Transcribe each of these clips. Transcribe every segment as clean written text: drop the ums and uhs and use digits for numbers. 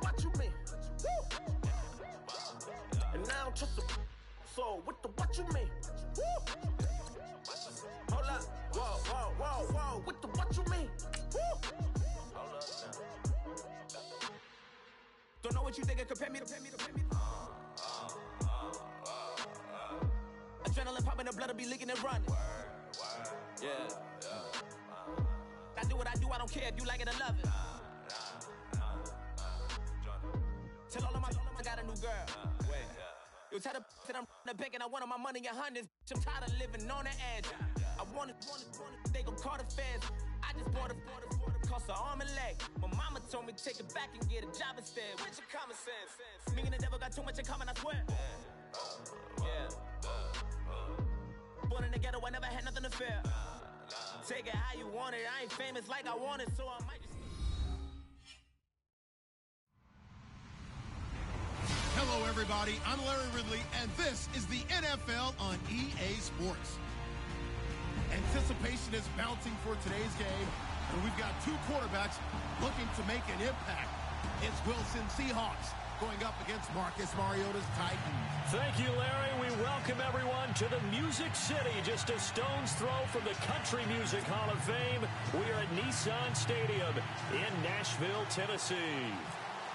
What you mean? And now I'm just a so with the what you mean? Hold up, whoa, with the what you mean? Hold up now. Don't know what you think, compare me to. Adrenaline popping, the blood will be leaking and running. Yeah. I do what I do, I don't care if you like it or love it. Tell all of my I got a new girl. Wait. You tell the that I'm the bank and I want all my money in hundreds. I'm tired of living on the edge. I want it, they gon' call the feds. I just bought a cost an arm and leg. My mama told me take it back and get a job instead. Where's your common sense? Me and the devil got too much in common, I swear. Yeah. Born in the ghetto, I never had nothing to fear. Take it how you want it. I ain't famous like I want it, so I might just. Hello, everybody. I'm Larry Ridley, and this is the NFL on EA Sports. Anticipation is bouncing for today's game, and we've got two quarterbacks looking to make an impact. It's Wilson Seahawks going up against Marcus Mariota's Titans. Thank you, Larry. We welcome everyone to the Music City, just a stone's throw from the Country Music Hall of Fame. We are at Nissan Stadium in Nashville, Tennessee.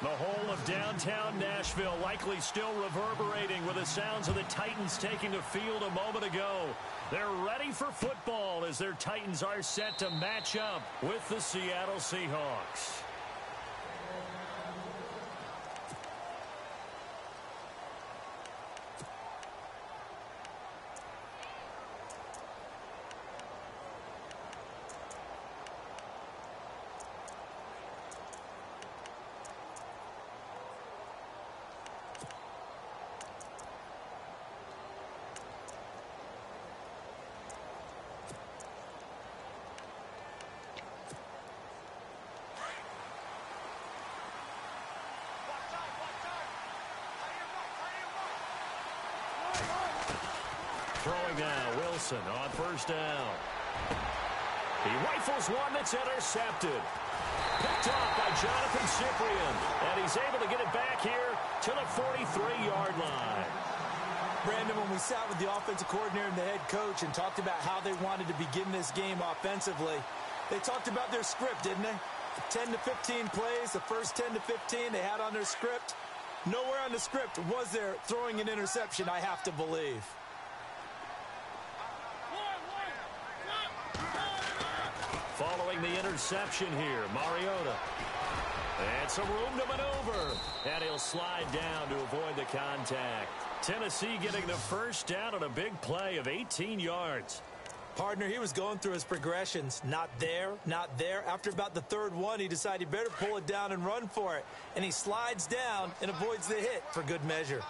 The whole of downtown Nashville likely still reverberating with the sounds of the Titans taking the field a moment ago. They're ready for football as their Titans are set to match up with the Seattle Seahawks. Throwing now, Wilson on first down. He rifles one that's intercepted. Picked off by Jonathan Cyprien. And he's able to get it back here to the 43-yard line. Brandon, when we sat with the offensive coordinator and the head coach and talked about how they wanted to begin this game offensively, they talked about their script, didn't they? 10 to 15 plays, the first 10 to 15 they had on their script. Nowhere on the script was there throwing an interception, I have to believe. Following the interception here, Mariota. And some room to maneuver. And he'll slide down to avoid the contact. Tennessee getting the first down on a big play of 18 yards. Partner, he was going through his progressions. Not there, not there. After about the third one, he decided he better pull it down and run for it. And he slides down and avoids the hit for good measure.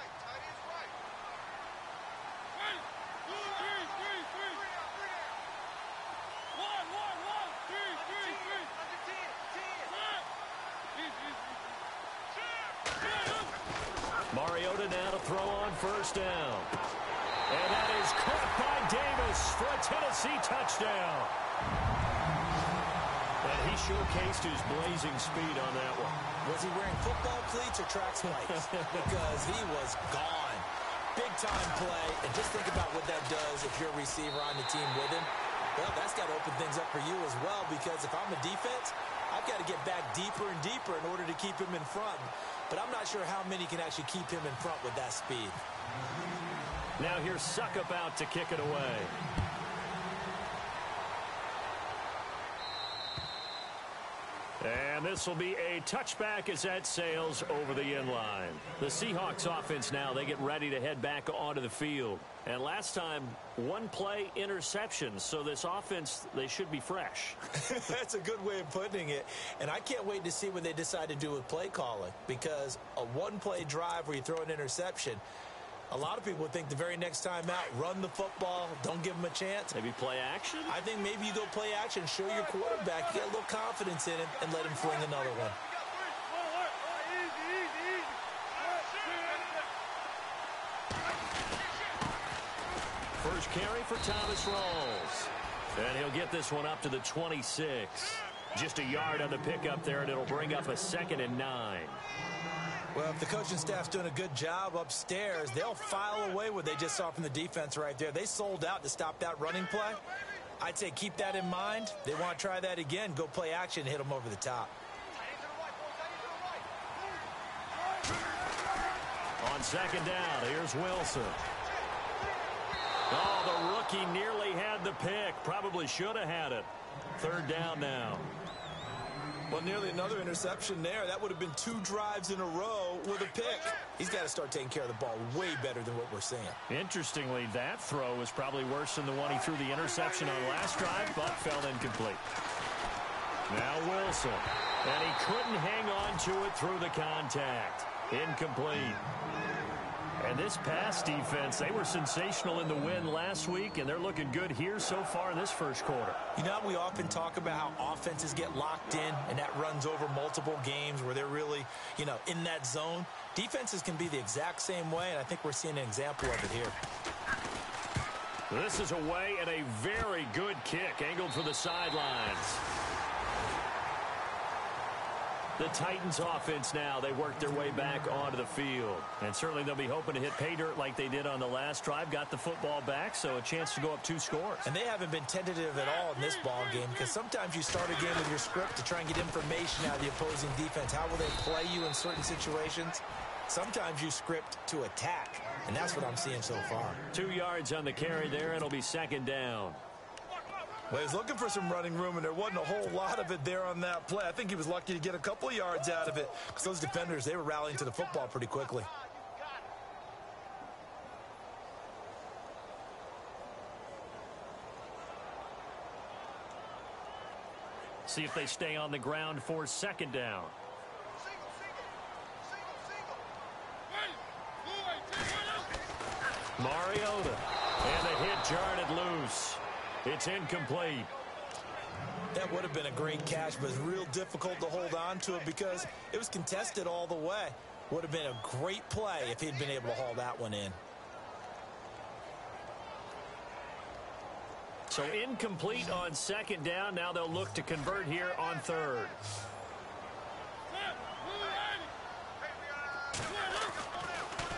Mariota now to throw on first down. And that is caught by Davis for a Tennessee touchdown. And he showcased his blazing speed on that one. Was he wearing football cleats or track spikes? Because he was gone. Big-time play. And just think about what that does if you're a receiver on the team with him. Well, that's got to open things up for you as well, because if I'm a defense, I've got to get back deeper and deeper in order to keep him in front. But I'm not sure how many can actually keep him in front with that speed. Now here's Suckup out to kick it away. And this will be a touchback as that sails over the inline. The Seahawks offense now, they get ready to head back onto the field. And last time, one play interception. So this offense, they should be fresh. That's a good way of putting it. And I can't wait to see what they decide to do with play calling. Because a one-play drive where you throw an interception, a lot of people would think the very next time out, run the football, don't give them a chance. Maybe play action? I think maybe you go play action, show your quarterback, get a little confidence in him, and let him fling another one. First carry for Thomas Rawls. And he'll get this one up to the 26. Just a yard on the pickup there, and it'll bring up a 2nd and 9. Well, if the coaching staff's doing a good job upstairs, they'll file away what they just saw from the defense right there. They sold out to stop that running play. I'd say keep that in mind. They want to try that again. Go play action and hit them over the top. On 2nd down, here's Wilson. Oh, the rookie nearly had the pick. Probably should have had it. 3rd down now. Well, nearly another interception there. That would have been 2 drives in a row with a pick. He's got to start taking care of the ball way better than what we're seeing. Interestingly, that throw was probably worse than the one he threw the interception on last drive, but fell incomplete. Now Wilson. And he couldn't hang on to it through the contact. Incomplete. And this pass defense, they were sensational in the win last week, and they're looking good here so far in this first quarter. You know, we often talk about how offenses get locked in, and that runs over multiple games where they're really, you know, in that zone. Defenses can be the exact same way, and I think we're seeing an example of it here. This is away and a very good kick, angled for the sidelines. The Titans offense now, they work their way back onto the field. And certainly they'll be hoping to hit pay dirt like they did on the last drive. Got the football back, so a chance to go up 2 scores. And they haven't been tentative at all in this ball game, because sometimes you start a game with your script to try and get information out of the opposing defense. How will they play you in certain situations? Sometimes you script to attack, and that's what I'm seeing so far. 2 yards on the carry there, and it'll be 2nd down. Well, he was looking for some running room, and there wasn't a whole lot of it there on that play. I think he was lucky to get a couple of yards out of it, because those defenders, they were rallying to the football pretty quickly. See if they stay on the ground for 2nd down. Mariota. And the hit jarred it loose. It's incomplete. That would have been a great catch, but it's real difficult to hold on to it because it was contested all the way. Would have been a great play if he'd been able to haul that one in. So incomplete on 2nd down. Now they'll look to convert here on 3rd.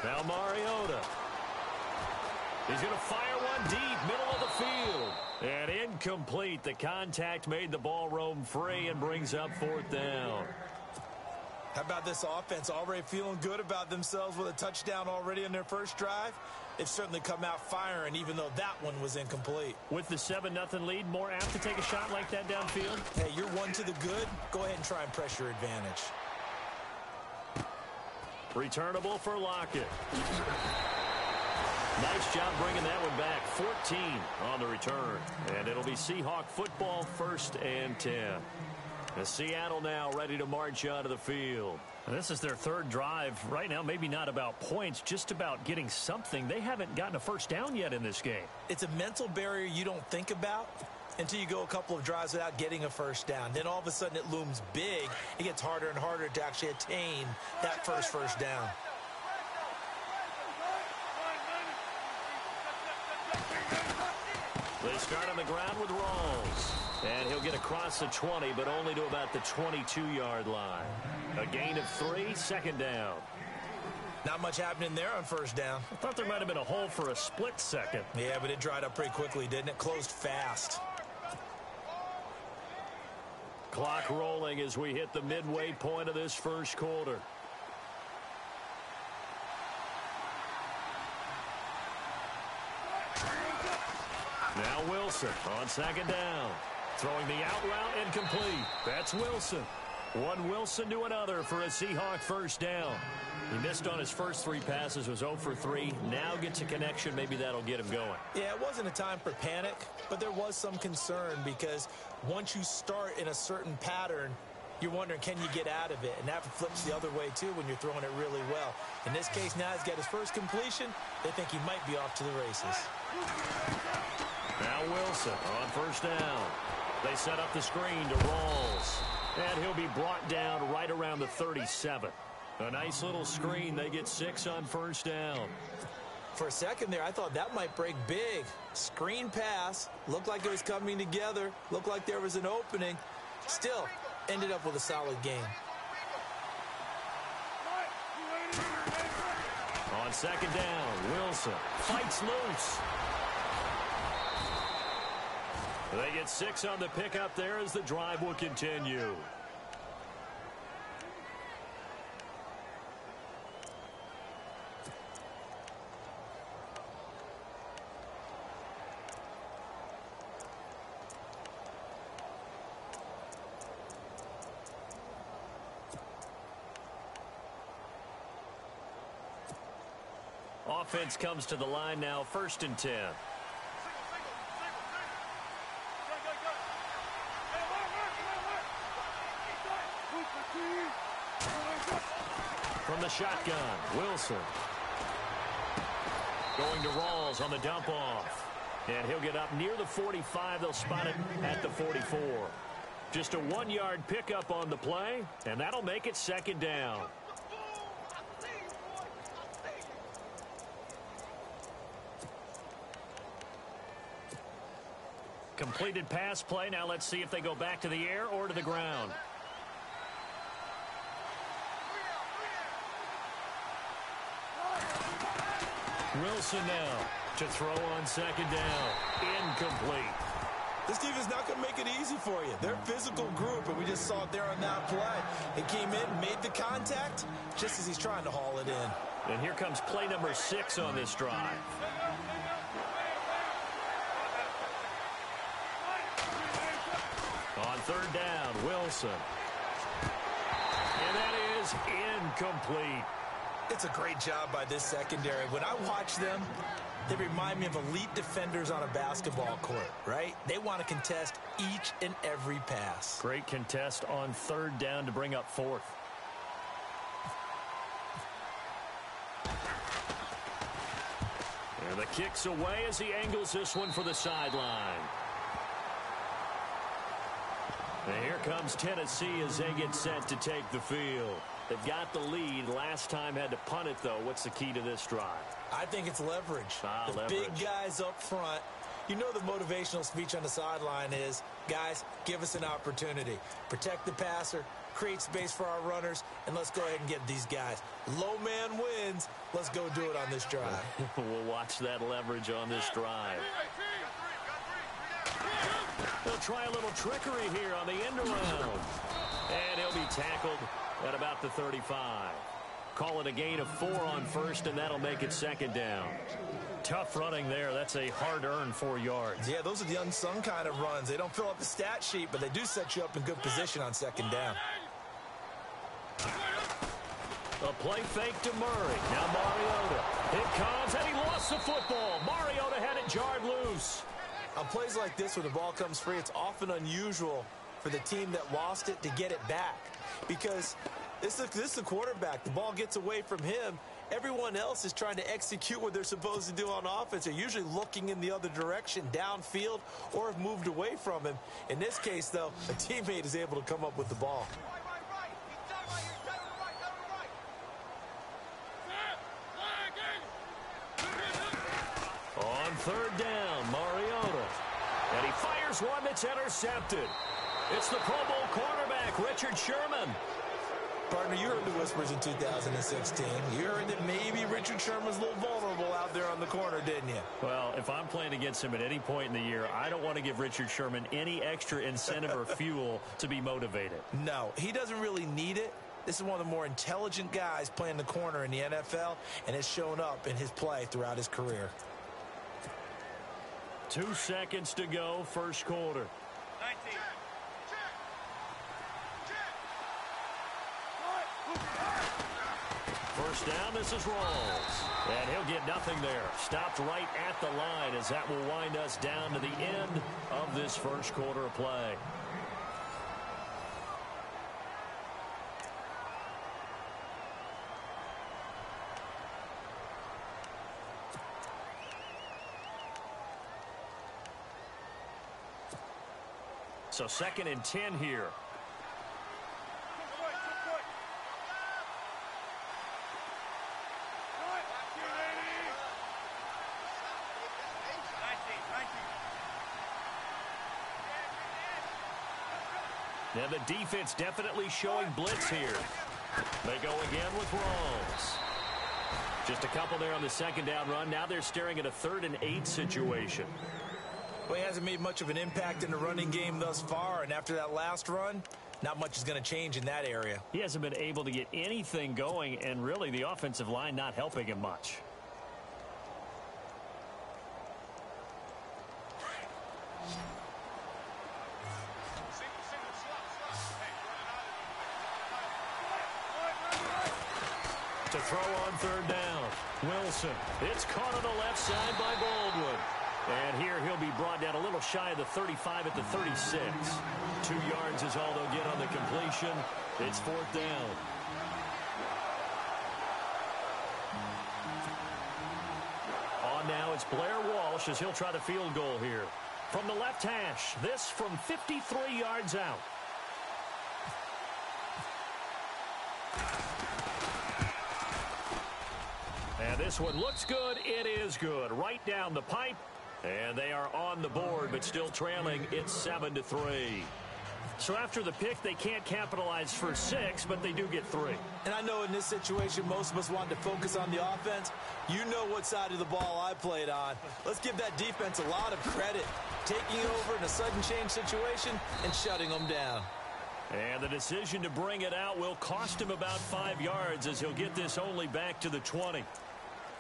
Now Mariota. He's going to fire one deep, middle of the field. And incomplete. The contact made the ball roam free and brings up 4th down. How about this offense? Already feeling good about themselves with a touchdown already in their first drive. They've certainly come out firing, even though that one was incomplete. With the 7-0 lead, more apt to take a shot like that downfield? Hey, you're 1 to the good. Go ahead and try and press your advantage. Returnable for Lockett. Nice job bringing that one back. 14 on the return. And it'll be Seahawk football, 1st and 10. And Seattle now ready to march onto the field. And this is their 3rd drive. Right now, maybe not about points, just about getting something. They haven't gotten a first down yet in this game. It's a mental barrier you don't think about until you go a couple of drives without getting a first down. Then all of a sudden it looms big. It gets harder and harder to actually attain that first down. They start on the ground with Rawls. And he'll get across the 20, but only to about the 22-yard line. A gain of 3, 2nd down. Not much happening there on 1st down. I thought there might have been a hole for a split second. Yeah, but it dried up pretty quickly, didn't it? Closed fast. Clock rolling as we hit the midway point of this first quarter. Now Wilson on 2nd down. Throwing the out route incomplete. That's Wilson. One Wilson to another for a Seahawk first down. He missed on his first 3 passes, was 0 for 3. Now gets a connection. Maybe that'll get him going. Yeah, it wasn't a time for panic, but there was some concern because once you start in a certain pattern, you're wondering, can you get out of it? And that flips the other way, too, when you're throwing it really well. In this case, now he's got his first completion. They think he might be off to the races. Now Wilson on 1st down. They set up the screen to Rawls. And he'll be brought down right around the 37. A nice little screen. They get 6 on 1st down. For a second there, I thought that might break big. Screen pass. Looked like it was coming together. Looked like there was an opening. Still, ended up with a solid game. On second down, Wilson fights loose. They get 6 on the pickup there as the drive will continue. Offense comes to the line now, 1st and 10. From the shotgun, Wilson. Going to Rawls on the dump off. And he'll get up near the 45. They'll spot it at the 44. Just a 1-yard pickup on the play, and that'll make it 2nd down. Completed pass play. Now let's see if they go back to the air or to the ground. Wilson now to throw on 2nd down. Incomplete. This defense not going to make it easy for you. They're a physical group, and we just saw it there on that play. He came in, made the contact, just as he's trying to haul it in. And here comes play number 6 on this drive. On 3rd down, Wilson. And that is incomplete. It's a great job by this secondary. When I watch them, they remind me of elite defenders on a basketball court, right? They want to contest each and every pass. Great contest on 3rd down to bring up 4th. And the kick's away as he angles this one for the sideline. And here comes Tennessee as they get set to take the field. They've got the lead. Last time had to punt it, though. What's the key to this drive? I think it's leverage. Leverage. Big guys up front. You know the motivational speech on the sideline is, guys, give us an opportunity. Protect the passer, create space for our runners, and let's go ahead and get these guys. Low man wins. Let's go do it on this drive. We'll watch that leverage on this drive. They'll try a little trickery here on the end around. And he'll be tackled at about the 35. Call it a gain of 4 on 1st, and that'll make it 2nd down. Tough running there. That's a hard-earned 4 yards. Yeah, those are the unsung kind of runs. They don't fill up the stat sheet, but they do set you up in good position on 2nd down. A play fake to Murray. Now Mariota. It comes, and he lost the football. Mariota had it jarred loose. On plays like this, when the ball comes free, it's often unusual for the team that lost it to get it back. Because this is the quarterback. The ball gets away from him. Everyone else is trying to execute what they're supposed to do on offense. They're usually looking in the other direction, downfield, or have moved away from him. In this case, though, a teammate is able to come up with the ball. On 3rd down, Mariota. And he fires one that's intercepted. It's the Pro Bowl cornerback, Richard Sherman. Partner, you heard the whispers in 2016. You heard that maybe Richard Sherman's a little vulnerable out there on the corner, didn't you? Well, if I'm playing against him at any point in the year, I don't want to give Richard Sherman any extra incentive or fuel to be motivated. No, he doesn't really need it. This is one of the more intelligent guys playing the corner in the NFL, and it's shown up in his play throughout his career. 2 seconds to go, 1st quarter. 19. First down, this is Rawls. And he'll get nothing there. Stopped right at the line as that will wind us down to the end of this 1st quarter of play. So 2nd and 10 here. And the defense definitely showing blitz here. They go again with Rawls. Just a couple there on the second down run. Now they're staring at a 3rd and 8 situation. Well, he hasn't made much of an impact in the running game thus far, and after that last run, not much is going to change in that area. He hasn't been able to get anything going, and really the offensive line not helping him much. To throw on 3rd down. Wilson. It's caught on the left side by Baldwin. And here he'll be brought down a little shy of the 35 at the 36. 2 yards is all they'll get on the completion. It's 4th down. On now it's Blair Walsh as he'll try the field goal here. From the left hash, this from 53 yards out. And this one looks good. It is good. Right down the pipe. And they are on the board, but still trailing. It's 7-3. So after the pick, they can't capitalize for 6, but they do get 3. And I know in this situation, most of us want to focus on the offense. You know what side of the ball I played on. Let's give that defense a lot of credit. Taking over in a sudden change situation and shutting them down. And the decision to bring it out will cost him about 5 yards as he'll get this only back to the 20.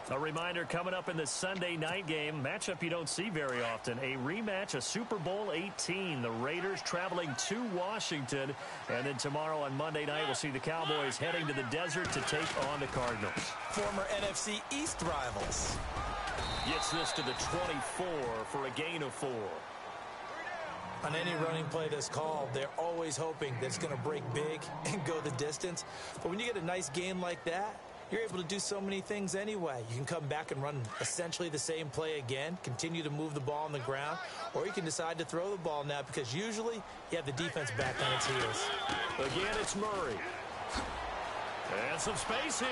A reminder coming up in the Sunday night game, matchup you don't see very often, a rematch of Super Bowl 18. The Raiders traveling to Washington. And then tomorrow on Monday night, we'll see the Cowboys heading to the desert to take on the Cardinals. Former NFC East rivals. Gets this to the 24 for a gain of 4. On any running play that's called, they're always hoping that it's going to break big and go the distance. But when you get a nice game like that, you're able to do so many things anyway. You can come back and run essentially the same play again, continue to move the ball on the ground, or you can decide to throw the ball now because usually you have the defense back on its heels. Again, it's Murray. And some space here.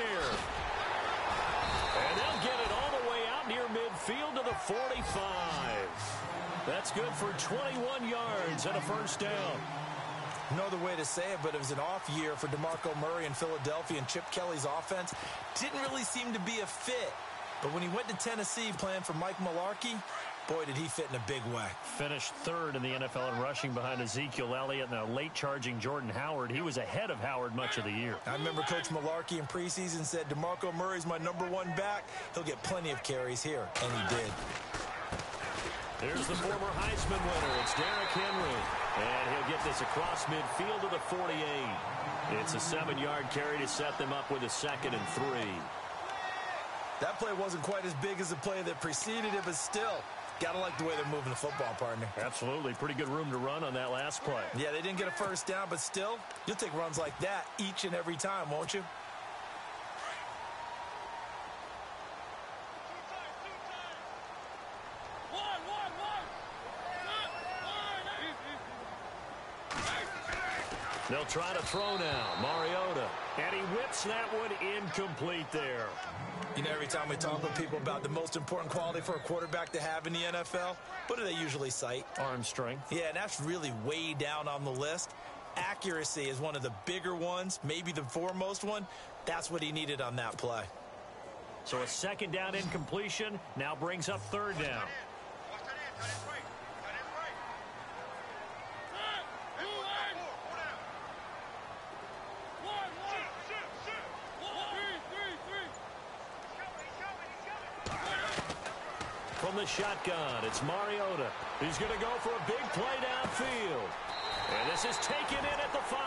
And they'll get it all the way out near midfield to the 45. That's good for 21 yards and a 1st down. No other way to say it, but it was an off year for DeMarco Murray in Philadelphia, and Chip Kelly's offense didn't really seem to be a fit. But when he went to Tennessee playing for Mike Mularkey, boy, did he fit in a big way. Finished 3rd in the NFL in rushing behind Ezekiel Elliott and a late-charging Jordan Howard. He was ahead of Howard much of the year. I remember Coach Mularkey in preseason said, DeMarco Murray's my #1 back. He'll get plenty of carries here, and he did. There's the former Heisman winner. It's Derrick Henry. And he'll get this across midfield to the 48. It's a 7-yard carry to set them up with a 2nd and 3. That play wasn't quite as big as the play that preceded it, but still, gotta like the way they're moving the football, partner. Absolutely. Pretty good room to run on that last play. Yeah, they didn't get a 1st down, but still, you'll take runs like that each and every time, won't you? They'll try to throw now. Mariota. And he whips that one incomplete there. You know, every time we talk with people about the most important quality for a quarterback to have in the NFL, what do they usually cite? Arm strength. Yeah, and that's really way down on the list. Accuracy is one of the bigger ones, maybe the foremost one. That's what he needed on that play. So a 2nd down incompletion now brings up 3rd down. From the shotgun, it's Mariota. He's going to go for a big play downfield. And this is taken in at the 5.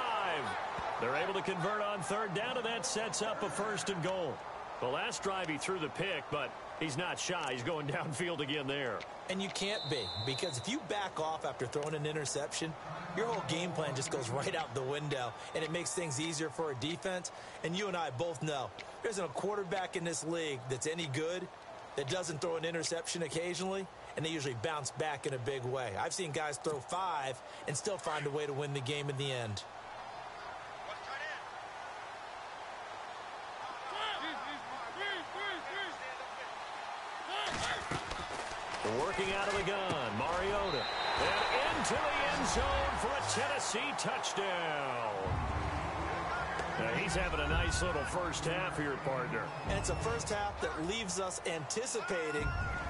They're able to convert on 3rd down, and that sets up a 1st and goal. The last drive he threw the pick, but he's not shy. He's going downfield again there. And you can't be, because if you back off after throwing an interception, your whole game plan just goes right out the window, and it makes things easier for a defense. And you and I both know there isn't a quarterback in this league that's any good that doesn't throw an interception occasionally, and they usually bounce back in a big way. I've seen guys throw 5 and still find a way to win the game in the end. Working out of the gun, Mariota. And into the end zone for a Tennessee touchdown. He's having a nice little first half here, partner. And it's a first half that leaves us anticipating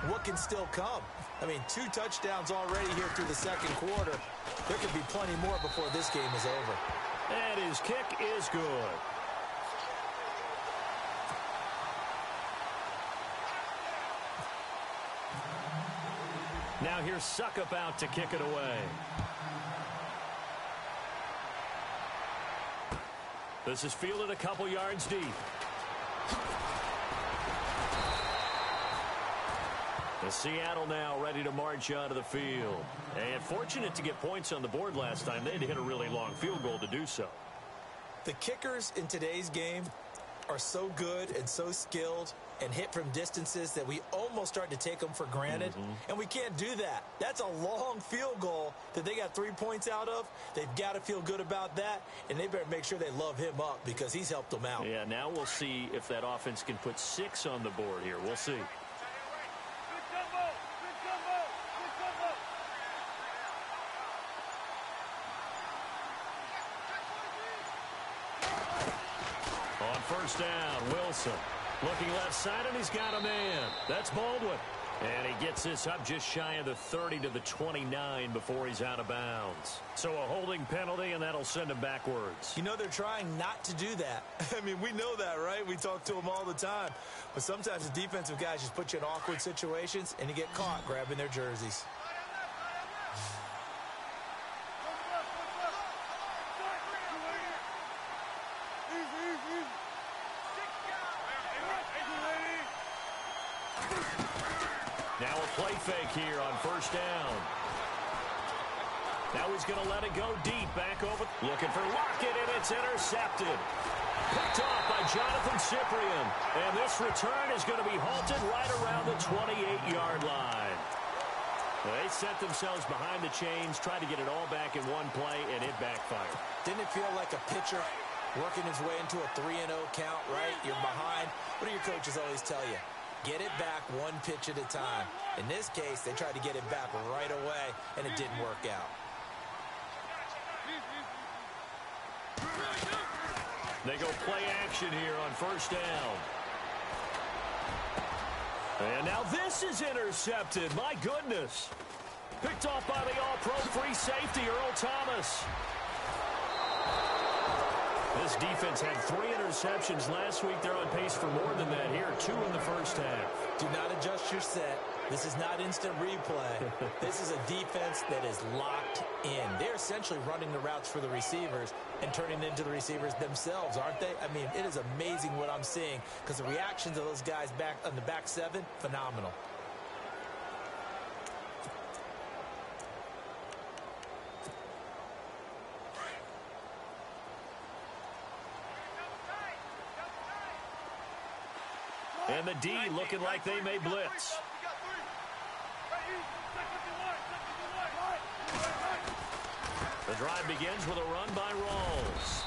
what can still come. I mean, 2 touchdowns already here through the second quarter. There could be plenty more before this game is over. And his kick is good. Now here's Suckup out to kick it away. This is fielded a couple yards deep. The Seattle now ready to march onto the field. And fortunate to get points on the board last time. They had to hit a really long field goal to do so. The kickers in today's game are so good and so skilled and hit from distances that we almost start to take them for granted. And we can't do that. That's a long field goal that they got 3 points out of. They've got to feel good about that, and they better make sure they love him up because he's helped them out. Yeah, now we'll see if that offense can put 6 on the board here. We'll see. On first down, Wilson. Looking left side, and he's got a man. That's Baldwin. And he gets this up just shy of the 30 to the 29 before he's out of bounds. So a holding penalty, and that'll send him backwards. You know, they're trying not to do that. I mean, we know that, right? We talk to them all the time. But sometimes the defensive guys just put you in awkward situations, and you get caught grabbing their jerseys. Now a play fake here on first down. Now he's going to let it go deep. Back over. Looking for Lockett, and it's intercepted. Picked off by Jonathan Cyprien. And this return is going to be halted right around the 28-yard line. They set themselves behind the chains, tried to get it all back in one play, and it backfired. Didn't it feel like a pitcher working his way into a 3-0 count, right? You're behind. What do your coaches always tell you? Get it back one pitch at a time. In this case, they tried to get it back right away, and it didn't work out. They go play action here on first down. And now this is intercepted. My goodness. Picked off by the all-pro free safety, Earl Thomas. This defense had 3 interceptions last week. They're on pace for more than that here. 2 in the first half. Do not adjust your set. This is not instant replay. This is a defense that is locked in. They're essentially running the routes for the receivers and turning them into the receivers themselves, aren't they? I mean, it is amazing what I'm seeing because the reactions of those guys back on the back 7, phenomenal. And the D looking like they may blitz. The drive begins with a run by Rawls.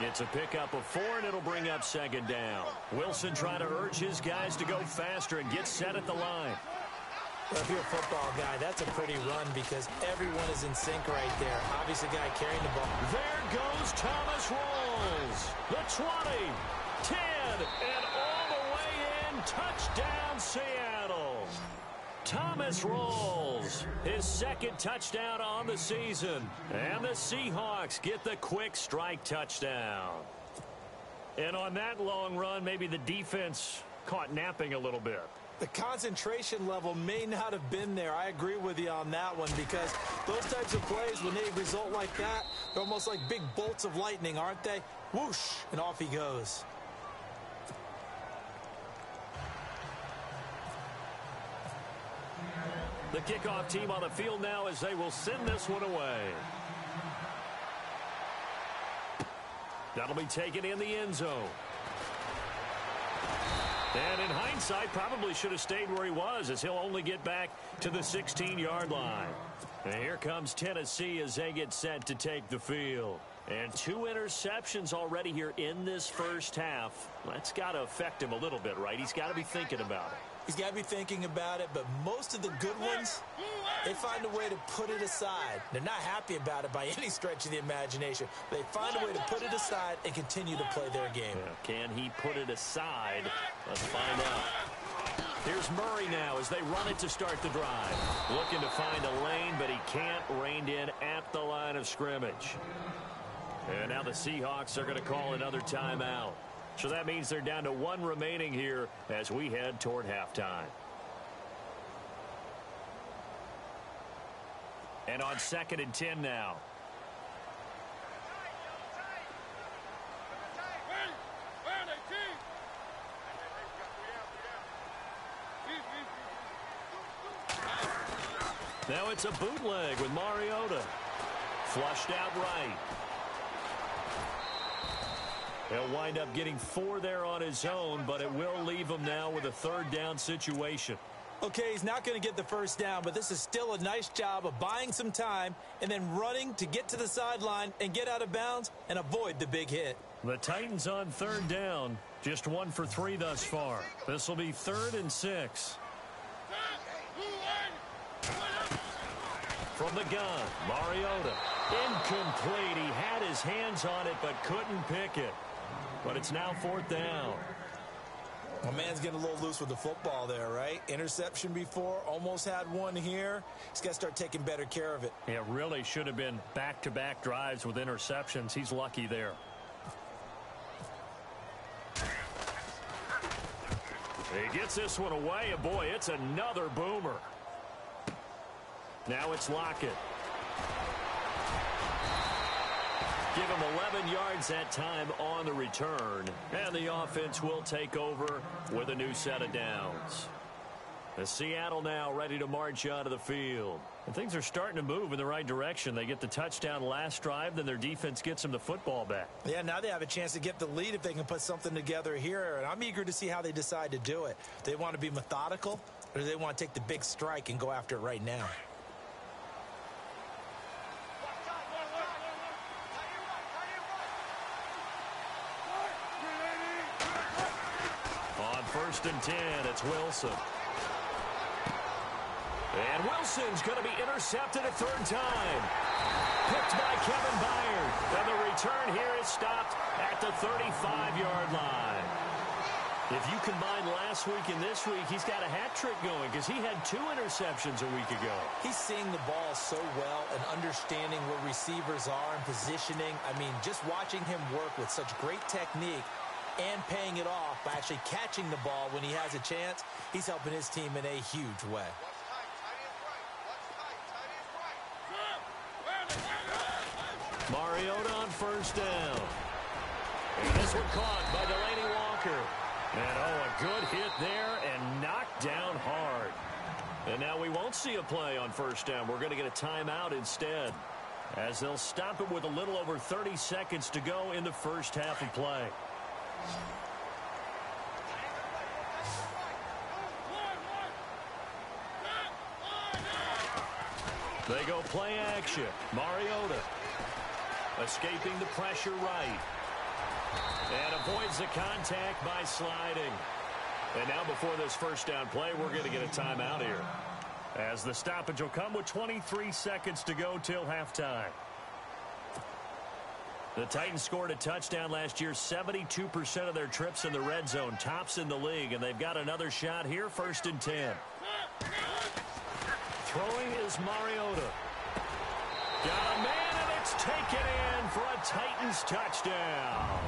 It's a pickup of 4, and it'll bring up second down. Wilson trying to urge his guys to go faster and get set at the line. Well, if you're a football guy, that's a pretty run because everyone is in sync right there. Obviously, guy carrying the ball. There goes Thomas Rawls. The 20, 10, and all the way in. Touchdown, Seattle. Thomas Rawls, his second touchdown on the season. And the Seahawks get the quick strike touchdown. And on that long run, maybe the defense caught napping a little bit. The concentration level may not have been there. I agree with you on that one because those types of plays, when they result like that, they're almost like big bolts of lightning, aren't they? Whoosh, and off he goes. The kickoff team on the field now as they will send this one away. That'll be taken in the end zone. And in hindsight, probably should have stayed where he was as he'll only get back to the 16-yard line. And here comes Tennessee as they get set to take the field. And 2 interceptions already here in this first half. That's got to affect him a little bit, right? He's got to be thinking about it. He's got to be thinking about it, but most of the good ones, they find a way to put it aside. They're not happy about it by any stretch of the imagination. They find a way to put it aside and continue to play their game. Yeah, can he put it aside? Let's find out. Here's Murray now as they run it to start the drive. Looking to find a lane, but he can't. Reined in at the line of scrimmage. And now the Seahawks are going to call another timeout. So that means they're down to one remaining here as we head toward halftime. And on 2nd and 10 now. Now it's a bootleg with Mariota. Flushed out right. He'll wind up getting 4 there on his own, but it will leave him now with a 3rd down situation. Okay, he's not going to get the first down, but this is still a nice job of buying some time and then running to get to the sideline and get out of bounds and avoid the big hit. The Titans on 3rd down. Just 1 for 3 thus far. This will be 3rd and 6. From the gun, Mariota. Incomplete. He had his hands on it but couldn't pick it. But it's now 4th down. My man's getting a little loose with the football there, right? Interception before, almost had one here. He's got to start taking better care of it. It really should have been back-to-back drives with interceptions. He's lucky there. He gets this one away, and boy, it's another boomer. Now it's Lockett. Give him 11 yards that time on the return. And the offense will take over with a new set of downs. The Seattle now ready to march out of the field. And things are starting to move in the right direction. They get the touchdown last drive, then their defense gets them the football back. Yeah, now they have a chance to get the lead if they can put something together here. And I'm eager to see how they decide to do it. Do they want to be methodical, or do they want to take the big strike and go after it right now? On 1st and 10, it's Wilson. And Wilson's going to be intercepted a 3rd time. Picked by Kevin Byard. And the return here is stopped at the 35-yard line. If you combine last week and this week, he's got a hat trick going because he had 2 interceptions a week ago. He's seeing the ball so well and understanding where receivers are and positioning. I mean, just watching him work with such great technique and paying it off by actually catching the ball when he has a chance, he's helping his team in a huge way. Mariota on 1st down. And this one caught by Delaney Walker. And oh, a good hit there and knocked down hard. And now we won't see a play on 1st down. We're going to get a timeout instead, as they'll stop it with a little over 30 seconds to go in the first half of play. They go play action. Mariota escaping the pressure right. And avoids the contact by sliding. And now before this 1st down play, we're going to get a timeout here, as the stoppage will come with 23 seconds to go till halftime. The Titans scored a touchdown last year, 72% of their trips in the red zone, tops in the league, and they've got another shot here, 1st and 10. Throwing is Mariota. Got a man, and it's taken in for a Titans touchdown.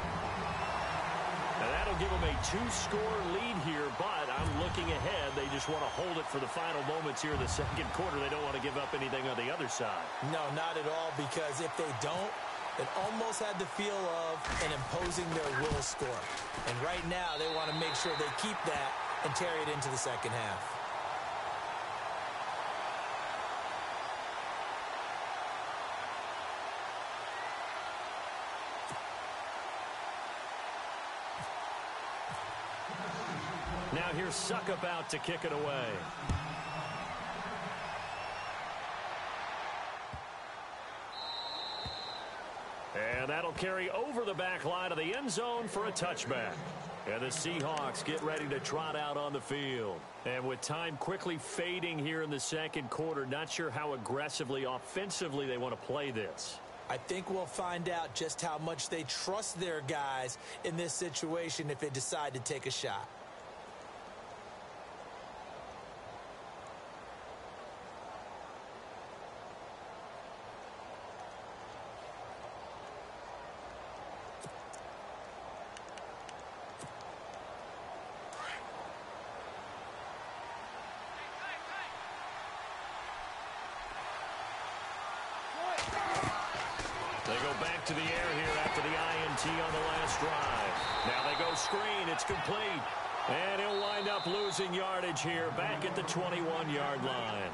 And that'll give them a 2-score lead here, but I'm looking ahead. They just want to hold it for the final moments here in the 2nd quarter. They don't want to give up anything on the other side. No, not at all, because if they don't, it almost had the feel of an imposing their will score. And right now, they want to make sure they keep that and carry it into the 2nd half. Now here's Suckup out to kick it away. And that'll carry over the back line of the end zone for a touchback. And the Seahawks get ready to trot out on the field. And with time quickly fading here in the second quarter, not sure how aggressively, offensively they want to play this. I think we'll find out just how much they trust their guys in this situation if they decide to take a shot. They go back to the air here after the INT on the last drive. Now they go screen. It's complete. And he'll wind up losing yardage here back at the 21-yard line.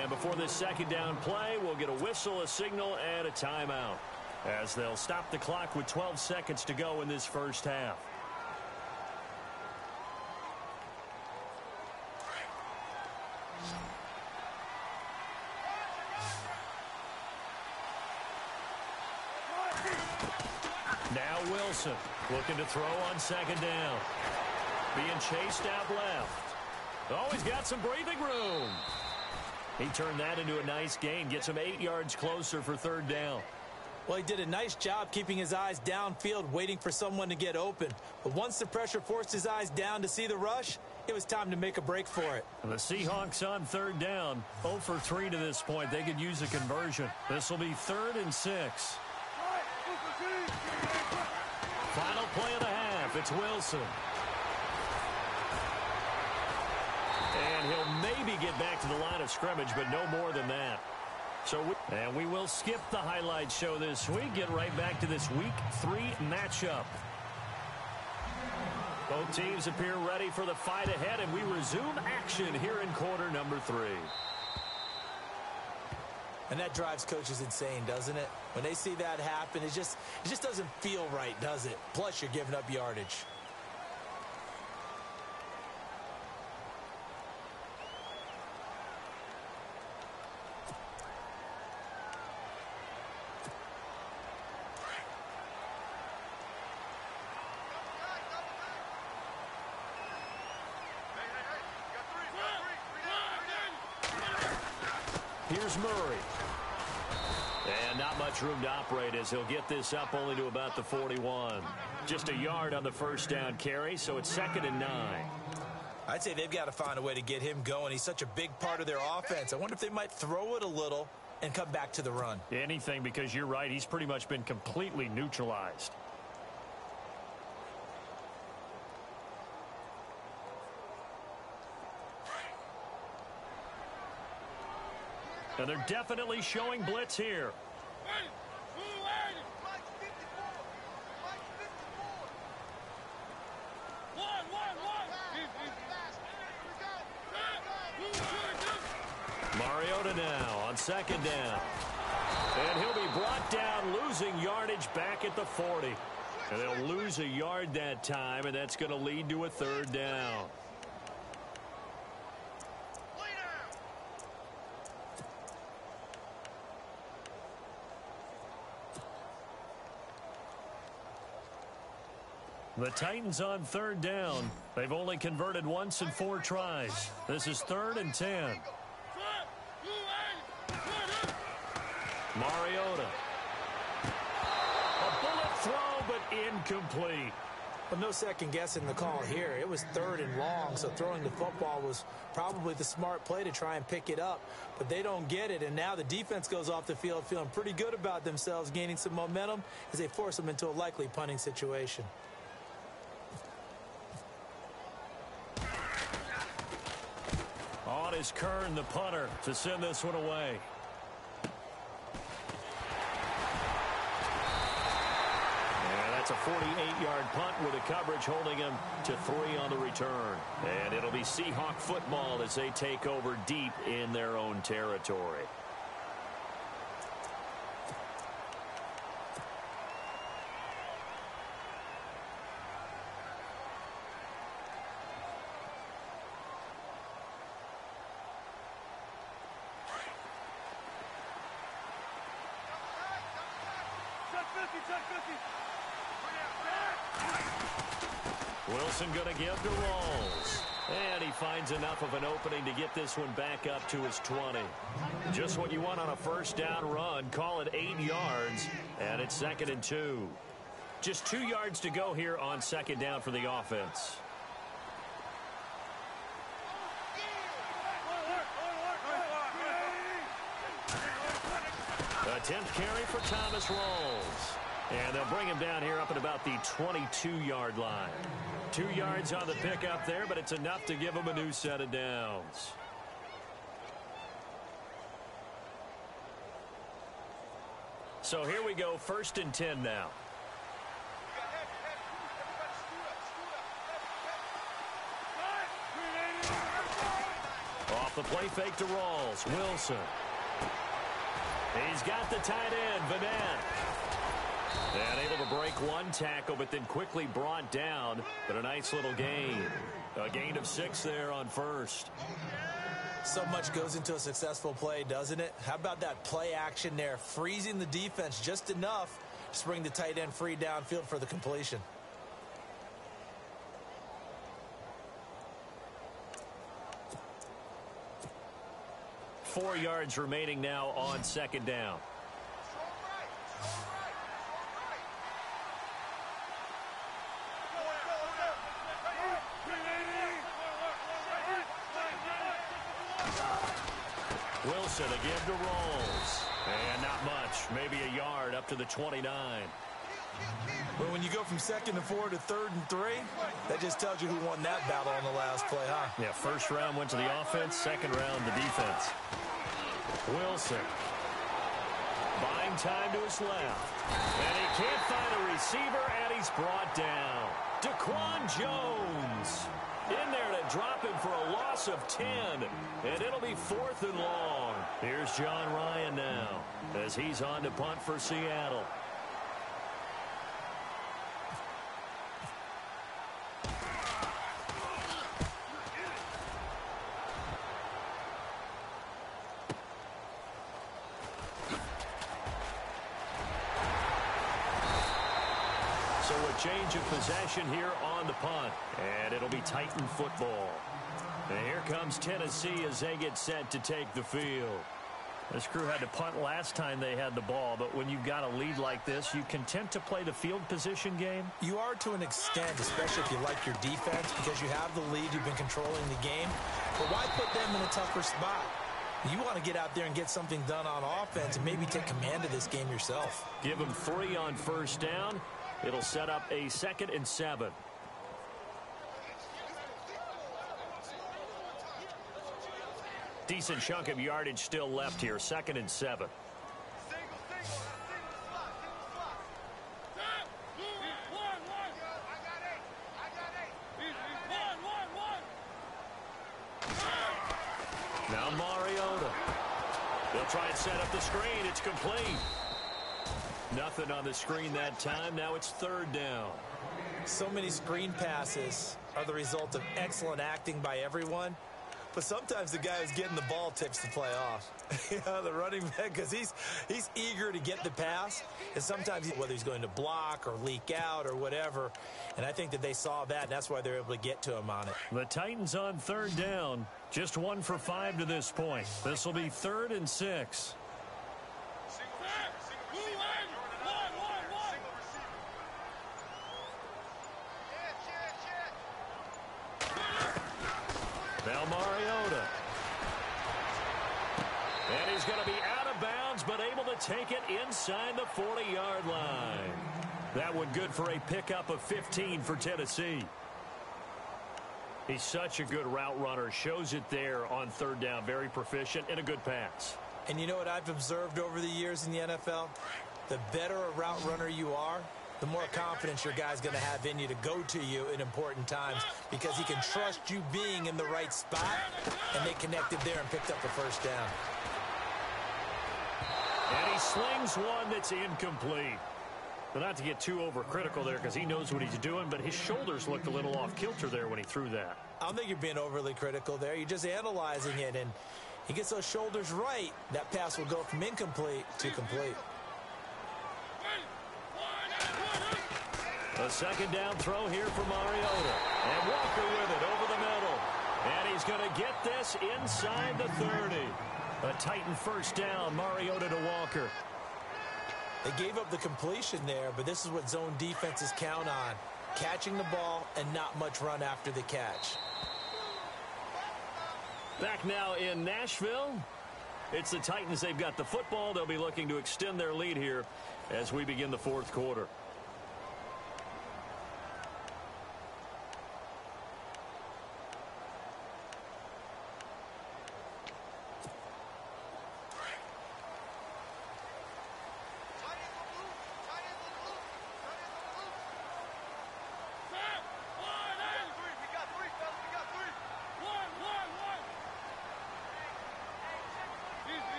And before this second down play, we'll get a whistle, a signal, and a timeout, as they'll stop the clock with 12 seconds to go in this first half. Now Wilson looking to throw on second down. Being chased out left. Oh, he's got some breathing room. He turned that into a nice gain. Gets him 8 yards closer for third down. Well, he did a nice job keeping his eyes downfield, waiting for someone to get open. But once the pressure forced his eyes down to see the rush, it was time to make a break for it. And the Seahawks on third down, 0 for 3 to this point. They could use a conversion. This will be 3rd and 6. Final play of the half. It's Wilson. And he'll maybe get back to the line of scrimmage, but no more than that. And we will skip the highlight show this week. Get right back to this Week 3 matchup. Both teams appear ready for the fight ahead, and we resume action here in quarter number 3. And that drives coaches insane, doesn't it? When they see that happen, it just doesn't feel right, does it? Plus, you're giving up yardage. Here's Murray. And not much room to operate as he'll get this up only to about the 41. Just a yard on the first down carry, so it's 2nd and 9. I'd say they've got to find a way to get him going. He's such a big part of their offense. I wonder if they might throw it a little and come back to the run. Anything, because you're right. He's pretty much been completely neutralized. And they're definitely showing blitz here. Mariota now on second down. And he'll be brought down, losing yardage back at the 40. And they'll lose a yard that time, and that's going to lead to a third down. The Titans on third down. They've only converted once in 4 tries. This is 3rd and 10. Mariota. A bullet throw, but incomplete. But no second guessing the call here. It was 3rd and long, so throwing the football was probably the smart play to try and pick it up. But they don't get it, and now the defense goes off the field feeling pretty good about themselves, gaining some momentum as they force them into a likely punting situation. On is Kern, the punter, to send this one away. And that's a 48-yard punt with a coverage holding him to 3 on the return. And it'll be Seahawk football as they take over deep in their own territory. Wilson going to give to Rawls. And he finds enough of an opening to get this one back up to his 20. Just what you want on a first down run. Call it 8 yards, and it's 2nd and 2. Just 2 yards to go here on 2nd down for the offense. A 10th carry for Thomas Rawls. And they'll bring him down here up at about the 22-yard line. 2 yards on the pickup there, but it's enough to give him a new set of downs. So here we go, 1st and 10 now. Off the play fake to Rawls. Wilson. He's got the tight end, Vanette. And able to break one tackle, but then quickly brought down. But a nice little gain. A gain of 6 there on 1st. So much goes into a successful play, doesn't it? How about that play action there? Freezing the defense just enough to bring the tight end free downfield for the completion. Four yards remaining now on 2nd down. Wilson again to Rawls. And not much. Maybe a yard up to the 29. Well, when you go from 2nd and 4 to 3rd and 3, that just tells you who won that battle on the last play, huh? Yeah, 1st round went to the offense, 2nd round the defense. Wilson. Buying time to his left. And he can't find a receiver, and he's brought down. Daquan Jones in there to drop him for a loss of 10. And it'll be 4th and long. Here's John Ryan now as he's on to punt for Seattle. So a change of possession here on the punt. And it'll be Titan football. And here comes Tennessee as they get set to take the field. This crew had to punt last time they had the ball, but when you've got a lead like this, you content to play the field position game? You are to an extent, especially if you like your defense, because you have the lead, you've been controlling the game. But why put them in a tougher spot? You want to get out there and get something done on offense and maybe take command of this game yourself. Give them 3 on 1st down. It'll set up a 2nd and 7. Decent chunk of yardage still left here. 2nd and 7. Now Mariota. They'll try and set up the screen. It's complete. Nothing on the screen that time. Now it's 3rd down. So many screen passes are the result of excellent acting by everyone. But sometimes the guy who's getting the ball tips the play off. You know, the running back, because he's eager to get the pass. And sometimes, whether he's going to block or leak out or whatever. And I think that they saw that, and that's why they're able to get to him on it. The Titans on 3rd down. Just 1 for 5 to this point. This will be 3rd and 6. Now Mariota. And he's going to be out of bounds, but able to take it inside the 40-yard line. That one good for a pickup of 15 for Tennessee. He's such a good route runner. Shows it there on 3rd down. Very proficient and a good pass. And you know what I've observed over the years in the NFL? The better a route runner you are, the more confidence your guy's going to have in you to go to you in important times because he can trust you being in the right spot, and they connected there and picked up the 1st down. And he slings one that's incomplete. But not to get too overcritical there because he knows what he's doing, but his shoulders looked a little off kilter there when he threw that. I don't think you're being overly critical there. You're just analyzing it, and he gets those shoulders right. That pass will go from incomplete to complete. A second down throw here for Mariota. And Walker with it over the middle. And he's going to get this inside the 30. A Titan first down, Mariota to Walker. They gave up the completion there, but this is what zone defenses count on. Catching the ball and not much run after the catch. Back now in Nashville. It's the Titans. They've got the football. They'll be looking to extend their lead here as we begin the fourth quarter.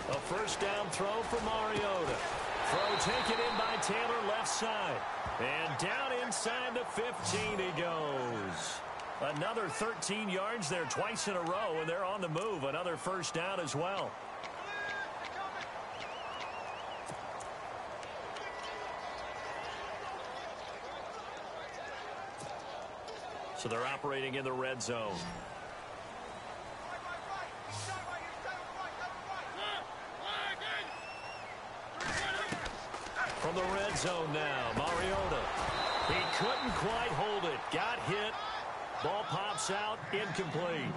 A first down throw for Mariota. Throw taken in by Taylor left side. And down inside the 15 he goes. Another 13 yards there twice in a row, and they're on the move. Another first down as well. So they're operating in the red zone. From the red zone now, Mariota. He couldn't quite hold it. Got hit. Ball pops out, incomplete.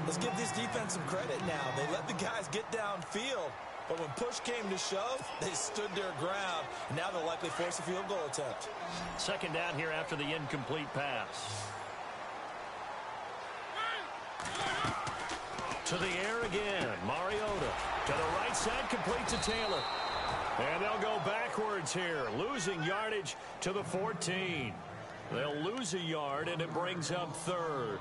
Let's give this defense some credit now. They let the guys get downfield, but when push came to shove, they stood their ground. Now they'll likely force a field goal attempt. Second down here after the incomplete pass. To the air again, Mariota. To the right side, complete to Taylor. And they'll go backwards here, losing yardage to the 14. They'll lose a yard, and it brings up third.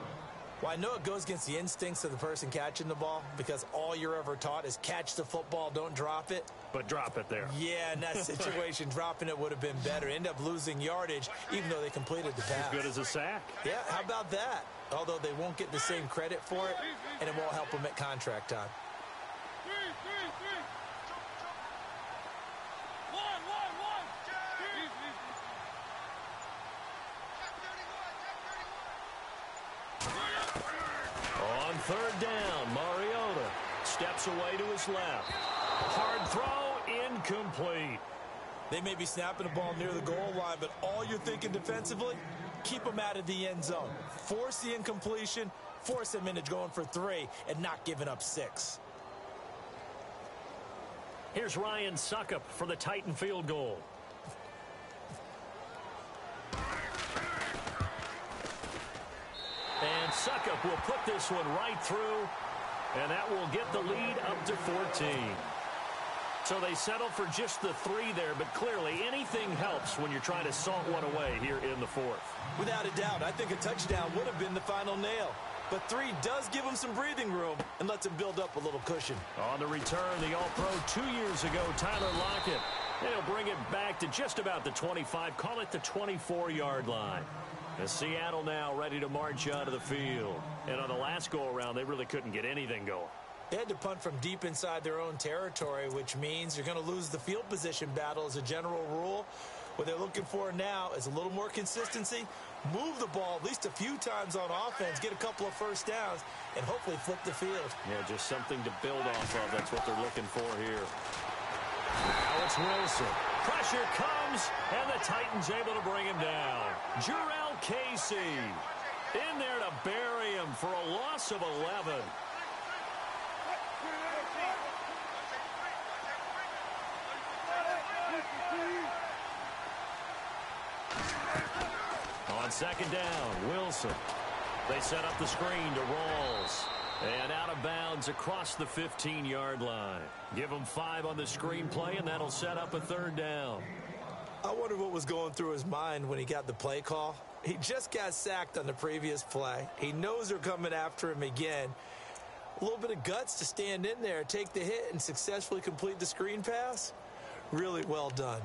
Well, I know it goes against the instincts of the person catching the ball because all you're ever taught is catch the football, don't drop it. But drop it there. Yeah, in that situation, dropping it would have been better. End up losing yardage, even though they completed the pass. As good as a sack. Yeah, how about that? Although they won't get the same credit for it, and it won't help them at contract time. On third down, Mariota steps away to his left. Hard throw, incomplete. They may be snapping the ball near the goal line, but all you're thinking defensively, keep them out of the end zone. Force the incompletion, force them into going for 3, and not giving up 6. Here's Ryan Suckup for the Titan field goal. And Suckup will put this one right through, and that will get the lead up to 14. So they settle for just the 3 there, but clearly anything helps when you're trying to salt one away here in the fourth. Without a doubt, I think a touchdown would have been the final nail. But 3 does give them some breathing room and lets them build up a little cushion. On the return, the All-Pro 2 years ago, Tyler Lockett. And he'll bring it back to just about the 25, call it the 24-yard line. As Seattle now ready to march out of the field. And on the last go-around, they really couldn't get anything going. They had to punt from deep inside their own territory, which means you're going to lose the field position battle as a general rule. What they're looking for now is a little more consistency, move the ball at least a few times on offense, get a couple of first downs, and hopefully flip the field. Yeah, just something to build off of. That's what they're looking for here. Now it's Wilson. Pressure comes, and the Titans able to bring him down. Jurrell Casey in there to bury him for a loss of 11. On second down, Wilson. They set up the screen to Rawls. And out of bounds across the 15-yard line. Give them 5 on the screenplay, and that'll set up a third down. I wonder what was going through his mind when he got the play call. He just got sacked on the previous play. He knows they're coming after him again. A little bit of guts to stand in there, take the hit, and successfully complete the screen pass. Really well done.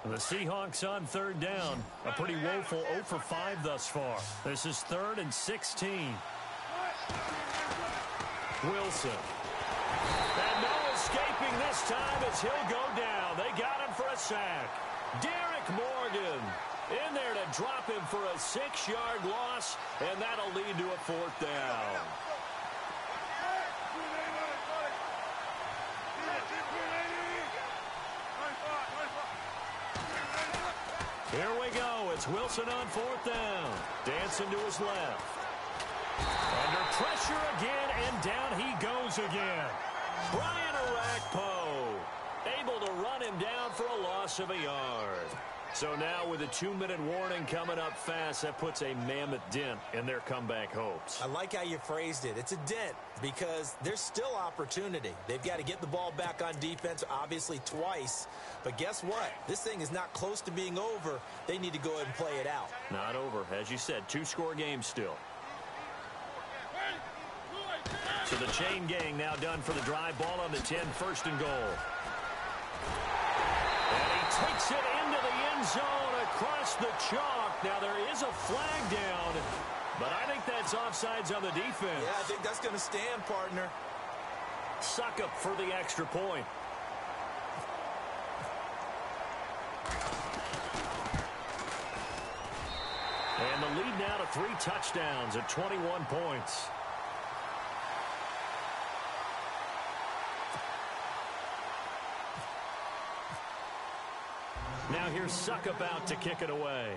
The Seahawks on third down. A pretty woeful 0 for 5 thus far. This is 3rd and 16. Wilson. And no escaping this time as he'll go down. They got him for a sack. Derek Morgan in there to drop him for a 6-yard loss, and that'll lead to a 4th down. Here we go. It's Wilson on 4th down. Dancing to his left. Under pressure again, and down he goes again. Brian Orakpo able to run him down for a loss of a yard. So now with a 2-minute warning coming up fast, that puts a mammoth dent in their comeback hopes. I like how you phrased it. It's a dent because there's still opportunity. They've got to get the ball back on defense, obviously twice. But guess what? This thing is not close to being over. They need to go ahead and play it out. Not over. As you said, 2-score game still. So the chain gang now done for the drive. Ball on the 10, 1st and goal. And he takes it into the end zone across the chalk. Now there is a flag down, but I think that's offsides on the defense. Yeah, I think that's going to stand, partner. Suckup for the extra point. And the lead now to 3 touchdowns at 21 points. Now here's Suckup out to kick it away.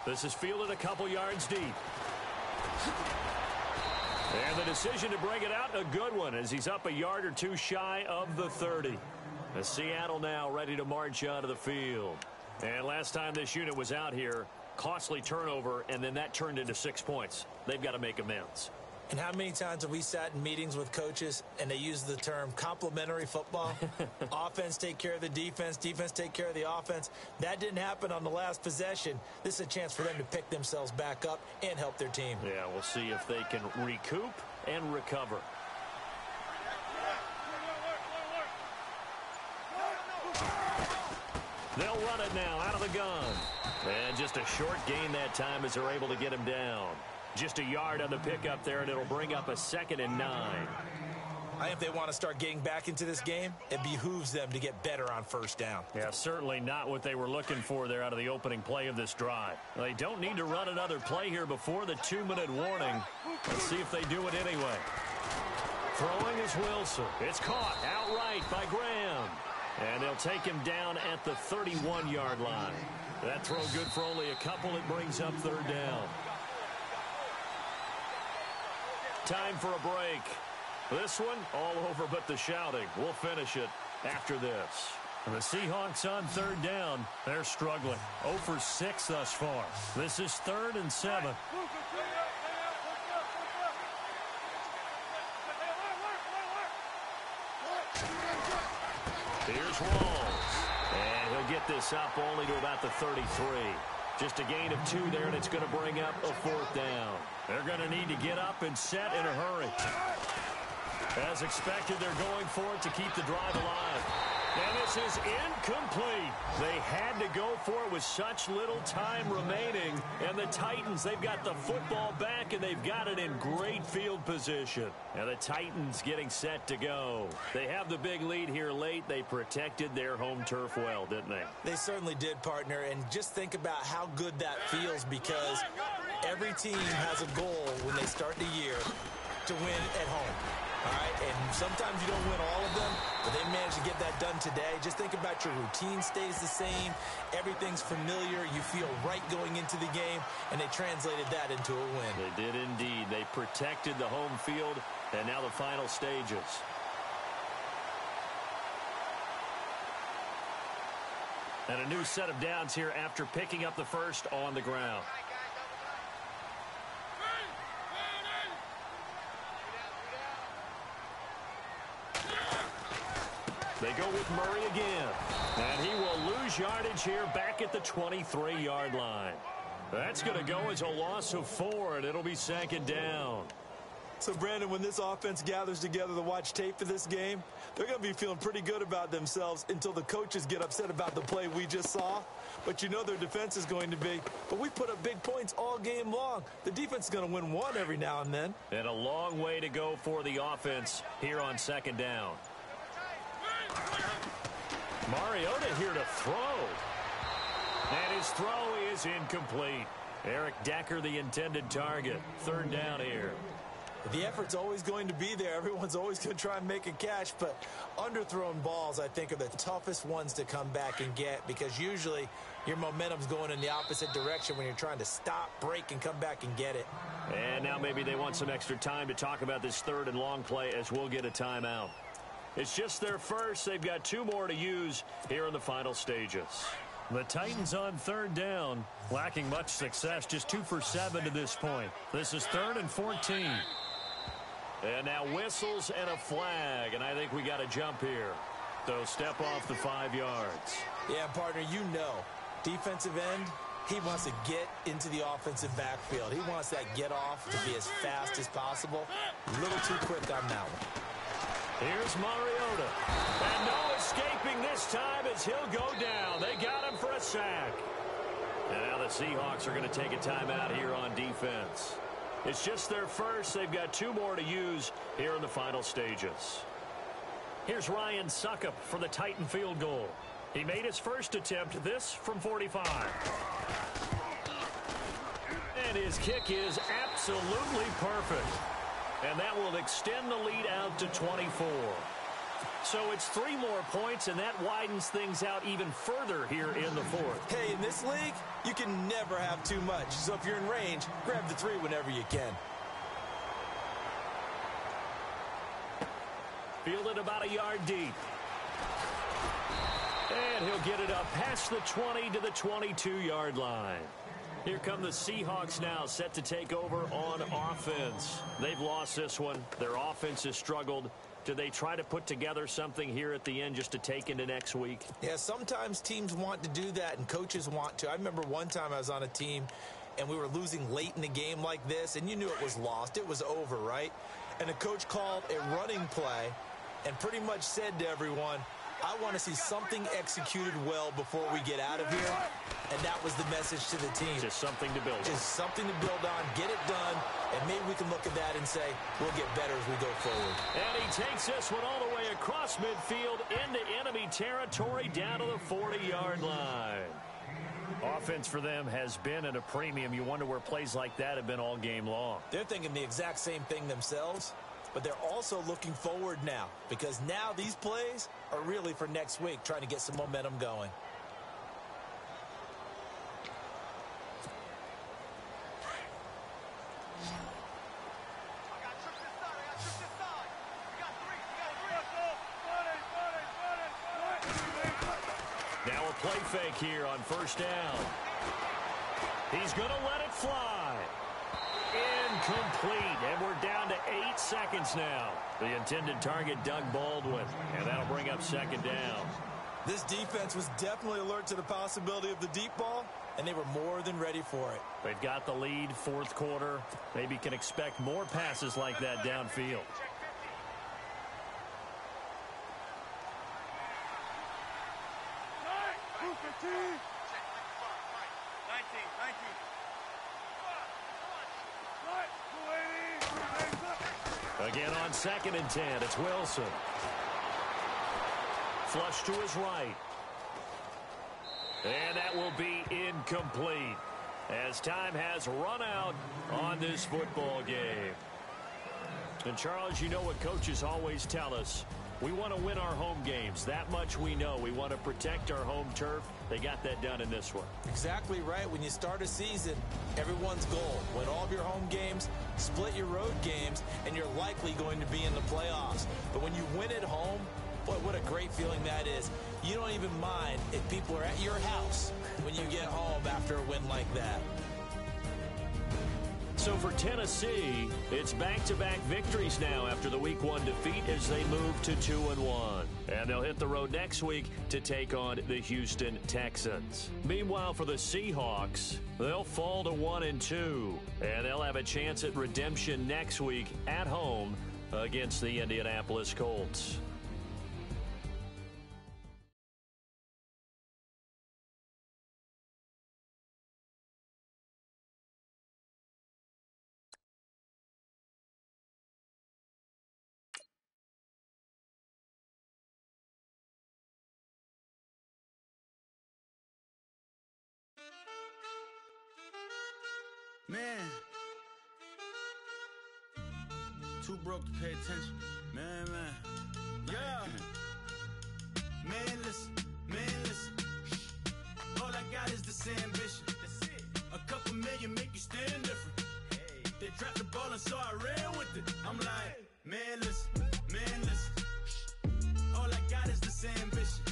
This is fielded a couple yards deep. And the decision to bring it out, a good one, as he's up a yard or 2 shy of the 30. As Seattle now ready to march out of the field. And last time this unit was out here, costly turnover, and then that turned into 6 points. They've got to make amends. And how many times have we sat in meetings with coaches and they use the term complementary football? Offense take care of the defense, defense take care of the offense. That didn't happen on the last possession. This is a chance for them to pick themselves back up and help their team. Yeah, we'll see if they can recoup and recover. They'll run it now out of the gun. And just a short gain that time as they're able to get him down. Just a yard on the pickup there, and it'll bring up a 2nd and 9. I think if they want to start getting back into this game, it behooves them to get better on 1st down. Yeah, certainly not what they were looking for there out of the opening play of this drive. They don't need to run another play here before the 2-minute warning. Let's see if they do it anyway. Throwing is Wilson. It's caught outright by Graham. And they'll take him down at the 31-yard line. That throw good for only a couple. It brings up 3rd down. Time for a break. This one, all over but the shouting. We'll finish it after this. And the Seahawks on 3rd down. They're struggling. 0 for 6 thus far. This is 3rd and 7. Here's Walls. And he'll get this up only to about the 33. Just a gain of 2 there, and it's going to bring up a 4th down. They're going to need to get up and set in a hurry. As expected, they're going for it to keep the drive alive. And this is incomplete. They had to go for it with such little time remaining. And the Titans, they've got the football back, and they've got it in great field position. And the Titans getting set to go. They have the big lead here late. They protected their home turf well, didn't they? They certainly did, partner. And just think about how good that feels, because every team has a goal when they start the year to win at home. All right, and sometimes you don't win all of them, but they managed to get that done today. Just think about your routine stays the same. Everything's familiar. You feel right going into the game, and they translated that into a win. They did indeed. They protected the home field, and now the final stages. And a new set of downs here after picking up the first on the ground. They go with Murray again. And he will lose yardage here back at the 23-yard line. That's going to go as a loss of 4, and it'll be 2nd down. So, Brandon, when this offense gathers together to watch tape for this game, they're going to be feeling pretty good about themselves until the coaches get upset about the play we just saw. But you know their defense is going to be. But we put up big points all game long. The defense is going to win one every now and then. And a long way to go for the offense here on second down. Mariota here to throw. And his throw is incomplete. Eric Decker, the intended target. Third down here. The effort's always going to be there. Everyone's always going to try and make a catch, but underthrown balls, I think, are the toughest ones to come back and get because usually your momentum's going in the opposite direction when you're trying to stop, break, and come back and get it. And now maybe they want some extra time to talk about this third and long play as we'll get a timeout. It's just their first. They've got 2 more to use here in the final stages. The Titans on third down, lacking much success, just 2 for 7 to this point. This is 3rd and 14. And now whistles and a flag, and I think we got a jump here. So step off the 5 yards. Yeah, partner, you know, defensive end, he wants to get into the offensive backfield. He wants that get off to be as fast as possible. A little too quick on that one. Here's Mariota. And no escaping this time as he'll go down. They got him for a sack. And now the Seahawks are going to take a timeout here on defense. It's just their first. They've got 2 more to use here in the final stages. Here's Ryan Suckup for the Titan field goal. He made his first attempt, this from 45. And his kick is absolutely perfect. And that will extend the lead out to 24. So it's 3 more points, and that widens things out even further here in the 4th. Hey, in this league, you can never have too much. So if you're in range, grab the 3 whenever you can. Fielded about a yard deep. And he'll get it up past the 20 to the 22-yard line. Here come the Seahawks now, set to take over on offense. They've lost this one. Their offense has struggled. Do they try to put together something here at the end just to take into next week? Yeah, sometimes teams want to do that, and coaches want to. I remember one time I was on a team, and we were losing late in the game like this, and you knew it was lost. It was over, right? And the coach called a running play and pretty much said to everyone, I want to see something executed well before we get out of here. And that was the message to the team. Just something to build on. Just something to build on, get it done, and maybe we can look at that and say, we'll get better as we go forward. And he takes this one all the way across midfield into enemy territory down to the 40-yard line. Offense for them has been at a premium. You wonder where plays like that have been all game long. They're thinking the exact same thing themselves, but they're also looking forward now because now these plays are really for next week, trying to get some momentum going. Now a play fake here on first down. He's going to let it fly. Incomplete, and we're down to 8 seconds now. The intended target, Doug Baldwin, and that'll bring up second down. This defense was definitely alert to the possibility of the deep ball, and they were more than ready for it. They've got the lead, 4th quarter. Maybe can expect more passes like that downfield. Again on 2nd and 10, it's Wilson. Flush to his right. And that will be incomplete as time has run out on this football game. And Charles, you know what coaches always tell us. We want to win our home games. That much we know. We want to protect our home turf. They got that done in this one. Exactly right. When you start a season, everyone's goal, win all of your home games, split your road games, and you're likely going to be in the playoffs. But when you win at home, boy, what a great feeling that is. You don't even mind if people are at your house when you get home after a win like that. So for Tennessee, it's back-to-back victories now after the Week 1 defeat as they move to 2-1. And they'll hit the road next week to take on the Houston Texans. Meanwhile, for the Seahawks, they'll fall to 1-2. And they'll have a chance at redemption next week at home against the Indianapolis Colts. Man, too broke to pay attention. Man. Yeah. Man, listen. All I got is this ambition. That's it. A couple million make you stand different. Hey. They dropped the ball and so I ran with it. I'm like, man, listen. All I got is this ambition.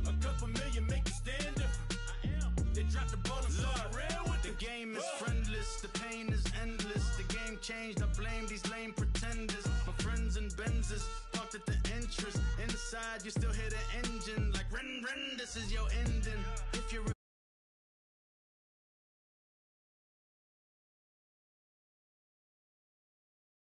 A couple million make you stand different. I am. They dropped the ball and so I ran with it. The game is friendless, the pain is endless. The game changed, I blame these lame pretenders. My friends in Benzes, parked at the entrance. Inside, you still hear the engine. Like, ren, this is your ending.